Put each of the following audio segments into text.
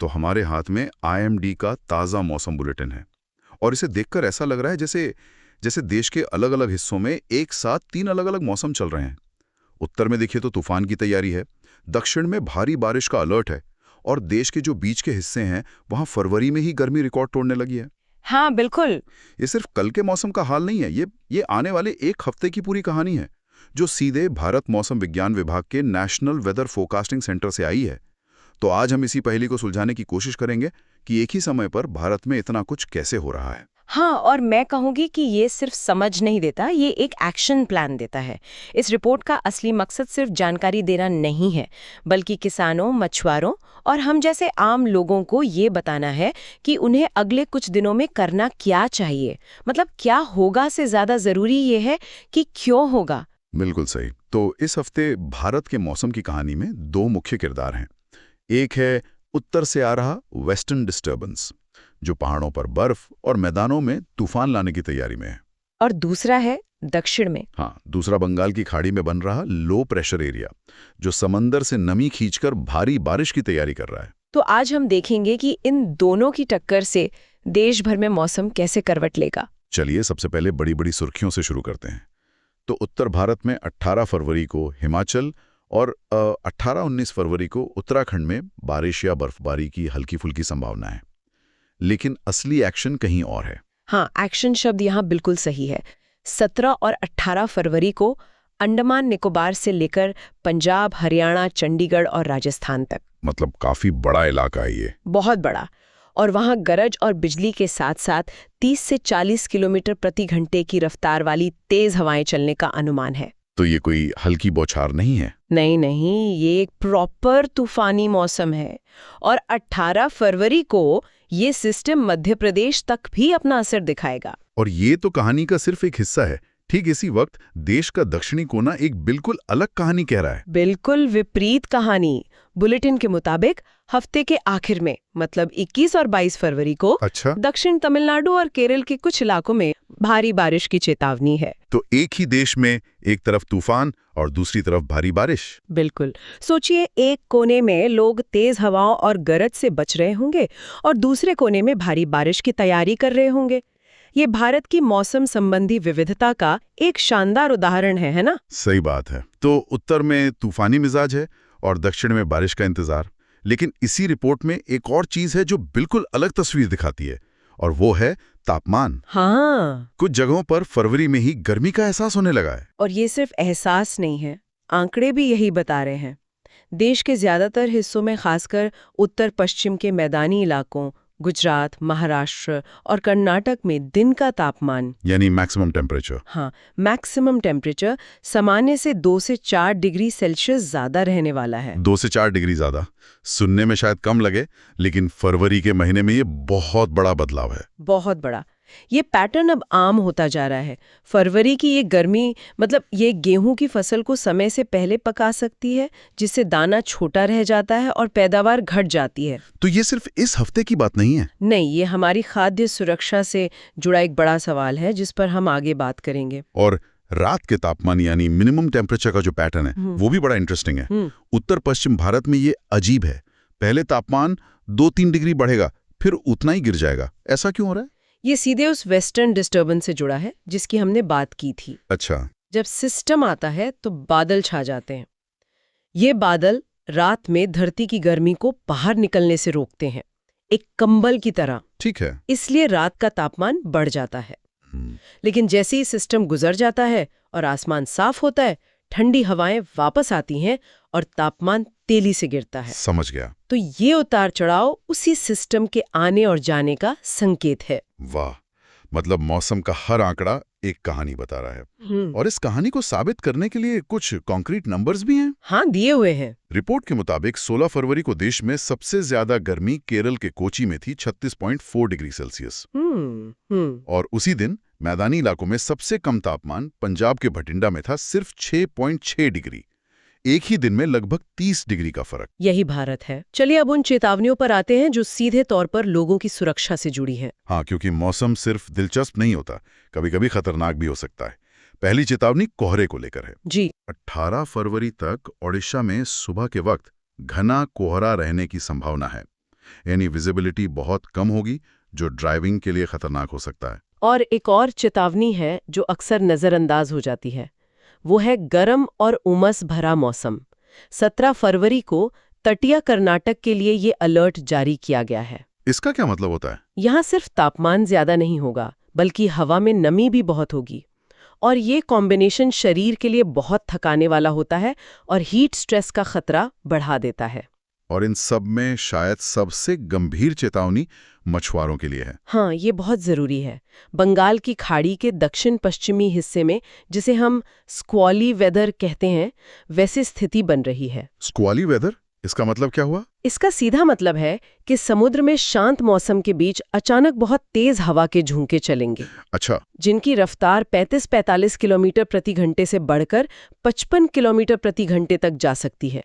तो हमारे हाथ में आईएमडी का ताज़ा मौसम बुलेटिन है और इसे देखकर ऐसा लग रहा है जैसे जैसे देश के अलग अलग हिस्सों में एक साथ 3 अलग अलग मौसम चल रहे हैं। उत्तर में देखिए तो तूफान की तैयारी है, दक्षिण में भारी बारिश का अलर्ट है और देश के जो बीच के हिस्से हैं वहां फरवरी में ही गर्मी रिकॉर्ड तोड़ने लगी है। हाँ बिल्कुल। ये सिर्फ कल के मौसम का हाल नहीं है, ये आने वाले एक हफ्ते की पूरी कहानी है जो सीधे भारत मौसम विज्ञान विभाग के नेशनल वेदर फोरकास्टिंग सेंटर से आई है। तो आज हम इसी पहेली को सुलझाने की कोशिश करेंगे कि एक ही समय पर भारत में इतना कुछ कैसे हो रहा है। हाँ, और मैं कहूँगी कि ये सिर्फ समझ नहीं देता, ये एक एक्शन प्लान देता है। इस रिपोर्ट का असली मकसद सिर्फ जानकारी देना नहीं है, बल्कि किसानों, मछुआरों और हम जैसे आम लोगों को ये बताना है कि उन्हें अगले कुछ दिनों में करना क्या चाहिए। मतलब क्या होगा से ज्यादा जरूरी ये है कि क्यों होगा। बिल्कुल सही। तो इस हफ्ते भारत के मौसम की कहानी में 2 मुख्य किरदार हैं। एक है उत्तर से आ रहा वेस्टर्न डिस्टर्बेंस, जो पहाड़ों पर बर्फ और मैदानों में तूफान लाने की तैयारी में है। और दूसरा है दक्षिण में। हाँ, दूसरा बंगाल की खाड़ी में बन रहा लो प्रेशर एरिया, जो समंदर से नमी खींचकर भारी बारिश की तैयारी कर रहा है। तो आज हम देखेंगे कि इन दोनों की टक्कर से देश भर में मौसम कैसे करवट लेगा। चलिए सबसे पहले बड़ी बड़ी सुर्खियों से शुरू करते हैं। तो उत्तर भारत में 18 फरवरी को हिमाचल और 18-19 फरवरी को उत्तराखंड में बारिश या बर्फबारी की हल्की फुल्की संभावना है। लेकिन असली एक्शन कहीं और है। हाँ, एक्शन शब्द यहाँ बिल्कुल सही है। 17 और 18 फरवरी को अंडमान निकोबार से लेकर पंजाब, हरियाणा, चंडीगढ़ और राजस्थान तक। मतलब काफी बड़ा इलाका है ये। बहुत बड़ा। और वहाँ गरज और बिजली के साथ साथ 30 से 40 किलोमीटर प्रति घंटे की रफ्तार वाली तेज हवाएं चलने का अनुमान है। तो ये कोई हल्की बौछार नहीं है। नहीं नहीं, ये एक प्रॉपर तूफानी मौसम है। और 18 फरवरी को ये सिस्टम मध्य प्रदेश तक भी अपना असर दिखाएगा। और ये तो कहानी का सिर्फ एक हिस्सा है। ठीक इसी वक्त देश का दक्षिणी कोना एक बिल्कुल अलग कहानी कह रहा है। बिल्कुल विपरीत कहानी। बुलेटिन के मुताबिक हफ्ते के आखिर में मतलब 21 और 22 फरवरी को अच्छा, दक्षिण तमिलनाडु और केरल के कुछ इलाकों में भारी बारिश की चेतावनी है। तो एक ही देश में एक तरफ तूफान और दूसरी तरफ भारी बारिश। बिल्कुल। सोचिए, एक कोने में लोग तेज हवाओं और गरज से बच रहे होंगे और दूसरे कोने में भारी बारिश की तैयारी कर रहे होंगे। ये भारत की मौसम संबंधी विविधता का एक शानदार उदाहरण है ना? सही बात है। तो उत्तर में तूफानी मिजाज है और दक्षिण में बारिश का इंतजार। लेकिन इसी रिपोर्ट में एक और चीज है जो बिल्कुल अलग तस्वीर दिखाती है, और वो है तापमान। हाँ, कुछ जगहों पर फरवरी में ही गर्मी का एहसास होने लगा है। और ये सिर्फ एहसास नहीं है, आंकड़े भी यही बता रहे हैं। देश के ज्यादातर हिस्सों में, खासकर उत्तर पश्चिम के मैदानी इलाकों, गुजरात, महाराष्ट्र और कर्नाटक में दिन का तापमान यानी मैक्सिमम टेम्परेचर। हाँ, मैक्सिमम टेम्परेचर सामान्य से 2 से 4 डिग्री सेल्सियस ज्यादा रहने वाला है। 2 से 4 डिग्री ज्यादा सुनने में शायद कम लगे, लेकिन फरवरी के महीने में ये बहुत बड़ा बदलाव है। बहुत बड़ा। ये पैटर्न अब आम होता जा रहा है। फरवरी की ये गर्मी मतलब ये गेहूं की फसल को समय से पहले पका सकती है, जिससे दाना छोटा रह जाता है और पैदावार घट जाती है। तो ये सिर्फ इस हफ्ते की बात नहीं है। नहीं, ये हमारी खाद्य सुरक्षा से जुड़ा एक बड़ा सवाल है, जिस पर हम आगे बात करेंगे। और रात के तापमान यानी मिनिमम टेम्परेचर का जो पैटर्न है वो भी बड़ा इंटरेस्टिंग है। उत्तर पश्चिम भारत में ये अजीब है। पहले तापमान 2-3 डिग्री बढ़ेगा, फिर उतना ही गिर जाएगा। ऐसा क्यों हो रहा है? ये सीधे उस वेस्टर्न डिस्टर्बेंस से जुड़ा है जिसकी हमने बात की थी। अच्छा। जब सिस्टम आता है तो बादल छा जाते हैं। ये बादल रात में धरती की गर्मी को बाहर निकलने से रोकते हैं, एक कंबल की तरह। ठीक है। इसलिए रात का तापमान बढ़ जाता है। लेकिन जैसे ही सिस्टम गुजर जाता है और आसमान साफ होता है, ठंडी हवाएं वापस आती हैं और तापमान तेजी से गिरता है। समझ गया। तो ये उतार चढ़ाव उसी सिस्टम के आने और जाने का संकेत है। वाह, मतलब मौसम का हर आंकड़ा एक कहानी बता रहा है। और इस कहानी को साबित करने के लिए कुछ कॉन्क्रीट नंबर्स भी हैं। हाँ, दिए हुए हैं। रिपोर्ट के मुताबिक 16 फरवरी को देश में सबसे ज्यादा गर्मी केरल के कोची में थी, 36.4 डिग्री सेल्सियस। और उसी दिन मैदानी इलाकों में सबसे कम तापमान पंजाब के भटिंडा में था, सिर्फ 6.6 डिग्री। एक ही दिन में लगभग 30 डिग्री का फर्क। यही भारत है। चलिए अब उन चेतावनियों पर आते हैं जो सीधे तौर पर लोगों की सुरक्षा से जुड़ी हैं। हाँ, क्योंकि मौसम सिर्फ दिलचस्प नहीं होता, कभी कभी खतरनाक भी हो सकता है। पहली चेतावनी कोहरे को लेकर है जी। 18 फरवरी तक ओडिशा में सुबह के वक्त घना कोहरा रहने की संभावना है। यानी विजिबिलिटी बहुत कम होगी, जो ड्राइविंग के लिए खतरनाक हो सकता है। और एक और चेतावनी है जो अक्सर नज़रअंदाज हो जाती है, वो है गर्म और उमस भरा मौसम। 17 फरवरी को तटीय कर्नाटक के लिए ये अलर्ट जारी किया गया है। इसका क्या मतलब होता है? यहाँ सिर्फ तापमान ज्यादा नहीं होगा, बल्कि हवा में नमी भी बहुत होगी। और ये कॉम्बिनेशन शरीर के लिए बहुत थकाने वाला होता है और हीट स्ट्रेस का खतरा बढ़ा देता है। और इन सब में शायद सबसे गंभीर चेतावनी मछुआरों के लिए है। हाँ, ये बहुत ज़रूरी है। बंगाल की खाड़ी के दक्षिण पश्चिमी हिस्से में, जिसे हम स्क्वॉली वेदर कहते हैं, वैसी स्थिति बन रही है। स्क्वाली वेदर, इसका मतलब क्या हुआ? इसका सीधा मतलब है कि समुद्र में शांत मौसम के बीच अचानक बहुत तेज हवा के झोंके चलेंगे। अच्छा। जिनकी रफ्तार 35-45 किलोमीटर प्रति घंटे से बढ़कर 55 किलोमीटर प्रति घंटे तक जा सकती है।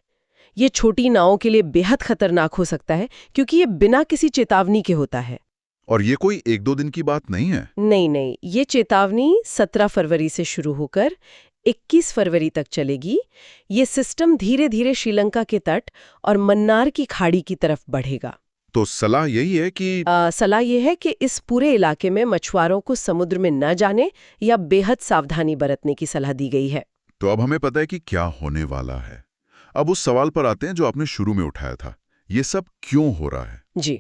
ये छोटी नावों के लिए बेहद खतरनाक हो सकता है, क्योंकि ये बिना किसी चेतावनी के होता है। और ये कोई 1-2 दिन की बात नहीं है? नहीं, ये चेतावनी 17 फरवरी से शुरू होकर 21 फरवरी तक चलेगी। ये सिस्टम धीरे धीरे श्रीलंका के तट और मन्नार की खाड़ी की तरफ बढ़ेगा। तो सलाह यही है कि सलाह यह है कि इस पूरे इलाके में मछुआरों को समुद्र में न जाने या बेहद सावधानी बरतने की सलाह दी गई है। तो अब हमें पता है कि क्या होने वाला है। अब उस सवाल पर आते हैं जो आपने शुरू में उठाया था, ये सब क्यों हो रहा है? जी,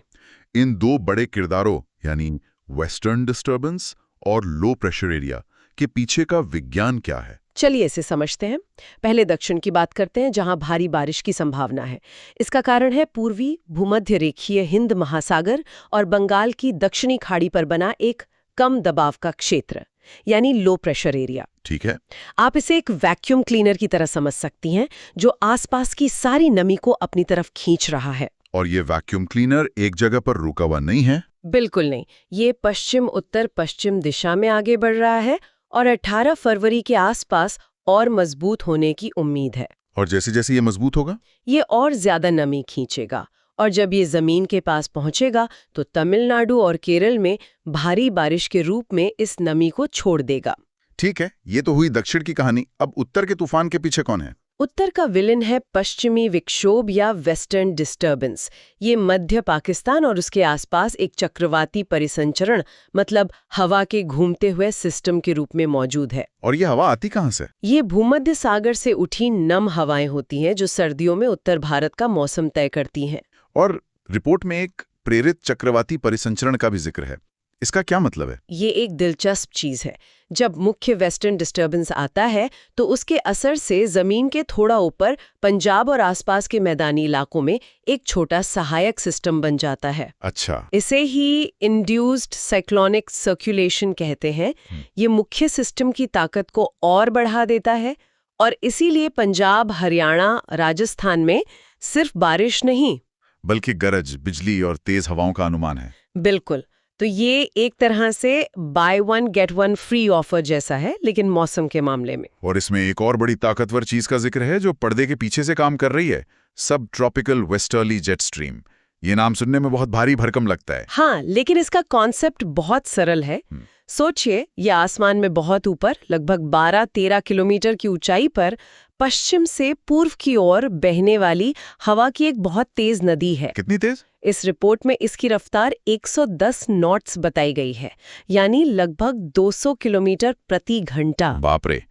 इन दो बड़े किरदारों यानी वेस्टर्न डिस्टर्बेंस और लो प्रेशर एरिया के पीछे का विज्ञान क्या है? चलिए इसे समझते हैं। पहले दक्षिण की बात करते हैं, जहां भारी बारिश की संभावना है। इसका कारण है पूर्वी भूमध्य रेखीय हिंद महासागर और बंगाल की दक्षिणी खाड़ी पर बना एक कम दबाव का क्षेत्र, यानी लो प्रेशर एरिया। ठीक है। आप इसे एक वैक्यूम क्लीनर की तरह समझ सकती हैं, जो आसपास की सारी नमी को अपनी तरफ खींच रहा है। और ये वैक्यूम क्लीनर एक जगह पर रुका हुआ नहीं है? बिल्कुल नहीं, ये पश्चिम उत्तर पश्चिम दिशा में आगे बढ़ रहा है और 18 फरवरी के आसपास और मजबूत होने की उम्मीद है। और जैसे जैसे ये मजबूत होगा, ये और ज्यादा नमी खींचेगा और जब ये जमीन के पास पहुंचेगा तो तमिलनाडु और केरल में भारी बारिश के रूप में इस नमी को छोड़ देगा। ठीक है, ये तो हुई दक्षिण की कहानी। अब उत्तर के तूफान के पीछे कौन है? उत्तर का विलेन है पश्चिमी विक्षोभ या वेस्टर्न डिस्टर्बेंस। ये मध्य पाकिस्तान और उसके आसपास एक चक्रवाती परिसंचरण, मतलब हवा के घूमते हुए सिस्टम के रूप में मौजूद है। और ये हवा आती कहाँ से? ये भूमध्य सागर से उठी नम हवाएं होती हैं, जो सर्दियों में उत्तर भारत का मौसम तय करती हैं। और रिपोर्ट में एक प्रेरित चक्रवाती परिसंचरण का भी जिक्र है। इसका क्या मतलब है? ये एक दिलचस्प चीज है। जब मुख्य वेस्टर्न डिस्टर्बेंस आता है तो उसके असर से जमीन के थोड़ा ऊपर पंजाब और आसपास के मैदानी इलाकों में एक छोटा सहायक सिस्टम बन जाता है। अच्छा। इसे ही इंड्यूस्ड साइक्लोनिक सर्कुलेशन कहते हैं। ये मुख्य सिस्टम की ताकत को और बढ़ा देता है और इसीलिए पंजाब, हरियाणा, राजस्थान में सिर्फ बारिश नहीं बल्कि गरज, बिजली और तेज हवाओं का अनुमान है। बिल्कुल। तो ये एक तरह से by one get one free offer जैसा है, लेकिन मौसम के मामले में। और इसमें एक और बड़ी ताकतवर चीज का जिक्र है जो पर्दे के पीछे से काम कर रही है, सब ट्रॉपिकल वेस्टर्ली जेट स्ट्रीम। ये नाम सुनने में बहुत भारी भरकम लगता है। हाँ, लेकिन इसका कॉन्सेप्ट बहुत सरल है। सोचिए, ये आसमान में बहुत ऊपर, लगभग 12-13 किलोमीटर की ऊंचाई पर पश्चिम से पूर्व की ओर बहने वाली हवा की एक बहुत तेज नदी है। कितनी तेज? इस रिपोर्ट में इसकी रफ्तार 110 नॉट्स बताई गई है, यानी लगभग 200 किलोमीटर प्रति घंटा। बाप रे।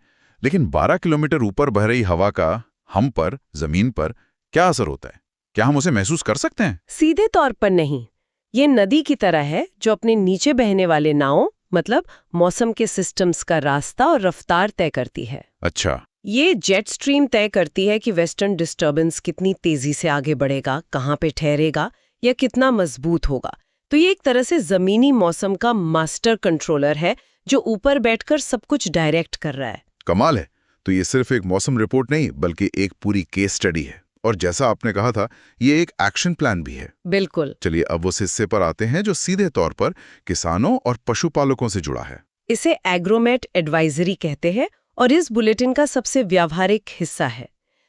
लेकिन 12 किलोमीटर ऊपर बह रही हवा का हम पर, जमीन पर क्या असर होता है? क्या हम उसे महसूस कर सकते हैं? सीधे तौर पर नहीं। ये नदी की तरह है जो अपने नीचे बहने वाले नावों, मतलब मौसम के सिस्टम्स का रास्ता और रफ्तार तय करती है। अच्छा। ये जेट स्ट्रीम तय करती है कि वेस्टर्न डिस्टर्बेंस कितनी तेजी से आगे बढ़ेगा, कहाँ पे ठहरेगा या कितना मजबूत होगा। तो ये एक तरह से जमीनी मौसम का मास्टर कंट्रोलर है जो ऊपर बैठकर सब कुछ डायरेक्ट कर रहा है। कमाल है। तो ये सिर्फ एक मौसम रिपोर्ट नहीं, बल्कि एक पूरी केस स्टडी है। और जैसा आपने कहा था, ये एक एक्शन प्लान भी है। बिल्कुल। चलिए अब उस हिस्से पर आते हैं जो सीधे तौर पर किसानों और पशुपालकों से जुड़ा है। इसे एग्रोमेट एडवाइजरी कहते हैं और इस बुलेटिन का सबसे व्यावहारिक हिस्सा है।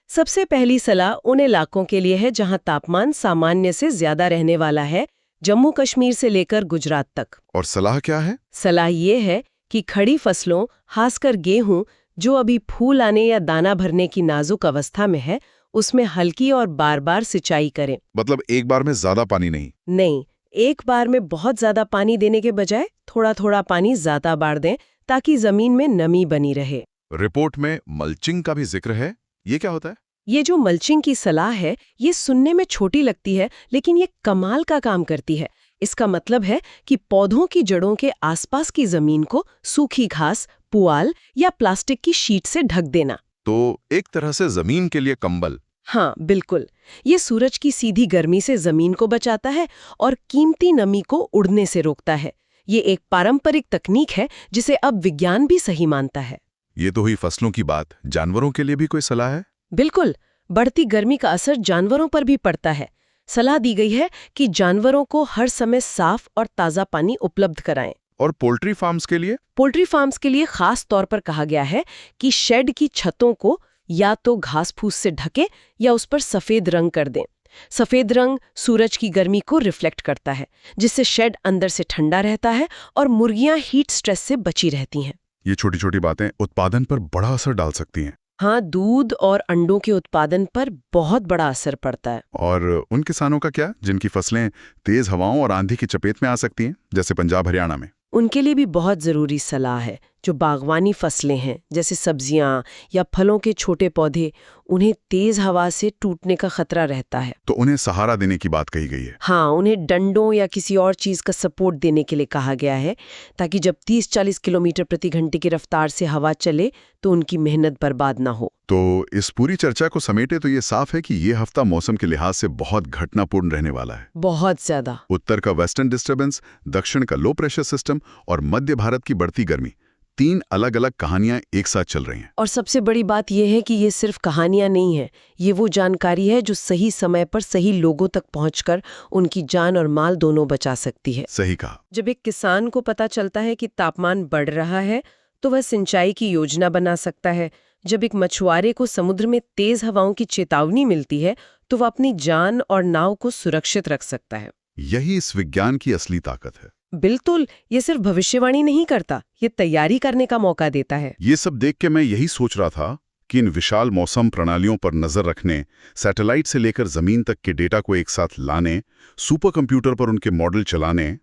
सबसे पहली सलाह उन इलाकों के लिए है जहां तापमान सामान्य से ज्यादा रहने वाला है, जम्मू कश्मीर से लेकर गुजरात तक। और सलाह क्या है? सलाह ये है कि खड़ी फसलों, खासकर गेहूं, जो अभी फूल आने या दाना भरने की नाजुक अवस्था में है, उसमें हल्की और बार-बार सिंचाई करें। मतलब एक बार में ज्यादा पानी नहीं। नहीं, एक बार में बहुत ज्यादा पानी देने के बजाय थोड़ा-थोड़ा पानी ज्यादा बार दें ताकि जमीन में नमी बनी रहे। रिपोर्ट में मल्चिंग का भी जिक्र है, ये क्या होता है? ये जो मल्चिंग की सलाह है, ये सुनने में छोटी लगती है, लेकिन ये कमाल का काम करती है। इसका मतलब है कि पौधों की जड़ों के आसपास की जमीन को सूखी घास, पुआल या प्लास्टिक की शीट से ढक देना। तो एक तरह से जमीन के लिए कंबल। हाँ, बिल्कुल। ये सूरज की सीधी गर्मी से जमीन को बचाता है और कीमती नमी को उड़ने से रोकता है। ये एक पारंपरिक तकनीक है जिसे अब विज्ञान भी सही मानता है। ये तो हुई फसलों की बात, जानवरों के लिए भी कोई सलाह है? बिल्कुल, बढ़ती गर्मी का असर जानवरों पर भी पड़ता है। सलाह दी गई है कि जानवरों को हर समय साफ और ताज़ा पानी उपलब्ध कराएं। और पोल्ट्री फार्म्स के लिए? पोल्ट्री फार्म्स के लिए खास तौर पर कहा गया है कि शेड की छतों को या तो घास फूस से ढकें या उस पर सफेद रंग कर दें। सफेद रंग सूरज की गर्मी को रिफ्लेक्ट करता है, जिससे शेड अंदर से ठंडा रहता है और मुर्गियां हीट स्ट्रेस से बची रहती हैं। ये छोटी छोटी बातें उत्पादन पर बड़ा असर डाल सकती हैं। हाँ, दूध और अंडों के उत्पादन पर बहुत बड़ा असर पड़ता है। और उन किसानों का क्या, जिनकी फसलें तेज हवाओं और आंधी की चपेट में आ सकती हैं, जैसे पंजाब हरियाणा में? उनके लिए भी बहुत ज़रूरी सलाह है। जो बागवानी फसलें हैं, जैसे सब्जियां या फलों के छोटे पौधे, उन्हें तेज हवा से टूटने का खतरा रहता है। तो उन्हें सहारा देने की बात कही गई है। हाँ, उन्हें डंडों या किसी और चीज़ का सपोर्ट देने के लिए कहा गया है, ताकि जब 30-40 किलोमीटर प्रति घंटे की रफ्तार से हवा चले तो उनकी मेहनत बर्बाद ना हो। तो इस पूरी चर्चा को समेटे तो ये साफ है कि ये हफ्ता मौसम के लिहाज से बहुत घटनापूर्ण रहने वाला है। बहुत ज्यादा। उत्तर का वेस्टर्न डिस्टर्बेंस, दक्षिण का लो प्रेशर सिस्टम और मध्य भारत की बढ़ती गर्मी, 3 अलग-अलग कहानियां एक साथ चल रही हैं। और सबसे बड़ी बात यह है कि ये सिर्फ कहानियां नहीं है, ये वो जानकारी है जो सही समय पर सही लोगों तक पहुंचकर उनकी जान और माल दोनों बचा सकती है। सही कहा। जब एक किसान को पता चलता है कि तापमान बढ़ रहा है, तो वह सिंचाई की योजना बना सकता है। जब एक मछुआरे को समुद्र में तेज हवाओं की चेतावनी मिलती है, तो वह अपनी जान और नाव को सुरक्षित रख सकता है। यही इस विज्ञान की असली ताकत है। बिल्कुल, ये सिर्फ भविष्यवाणी नहीं करता, ये तैयारी करने का मौका देता है। ये सब देख के मैं यही सोच रहा था कि इन विशाल मौसम प्रणालियों पर नजर रखने, सैटेलाइट से लेकर जमीन तक के डेटा को एक साथ लाने, सुपर कंप्यूटर पर उनके मॉडल चलाने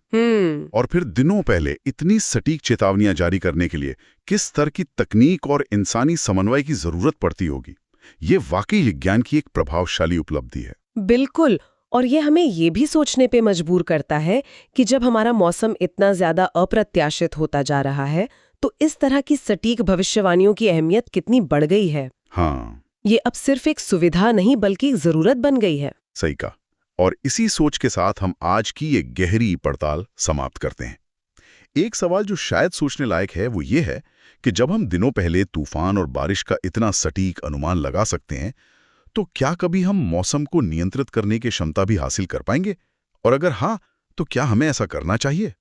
और फिर दिनों पहले इतनी सटीक चेतावनियां जारी करने के लिए किस स्तर की तकनीक और इंसानी समन्वय की जरूरत पड़ती होगी। ये वाकई विज्ञान की एक प्रभावशाली उपलब्धि है। बिल्कुल, और ये हमें ये भी सोचने पे मजबूर करता है कि जब हमारा मौसम इतना ज्यादा अप्रत्याशित होता जा रहा है, तो इस तरह की सटीक भविष्यवाणियों की अहमियत कितनी बढ़ गई है। हाँ, ये अब सिर्फ एक सुविधा नहीं बल्कि जरूरत बन गई है। सही कहा। और इसी सोच के साथ हम आज की ये गहरी पड़ताल समाप्त करते हैं। एक सवाल जो शायद सोचने लायक है वो ये है कि जब हम दिनों पहले तूफान और बारिश का इतना सटीक अनुमान लगा सकते हैं, तो क्या कभी हम मौसम को नियंत्रित करने की क्षमता भी हासिल कर पाएंगे? और अगर हाँ, तो क्या हमें ऐसा करना चाहिए?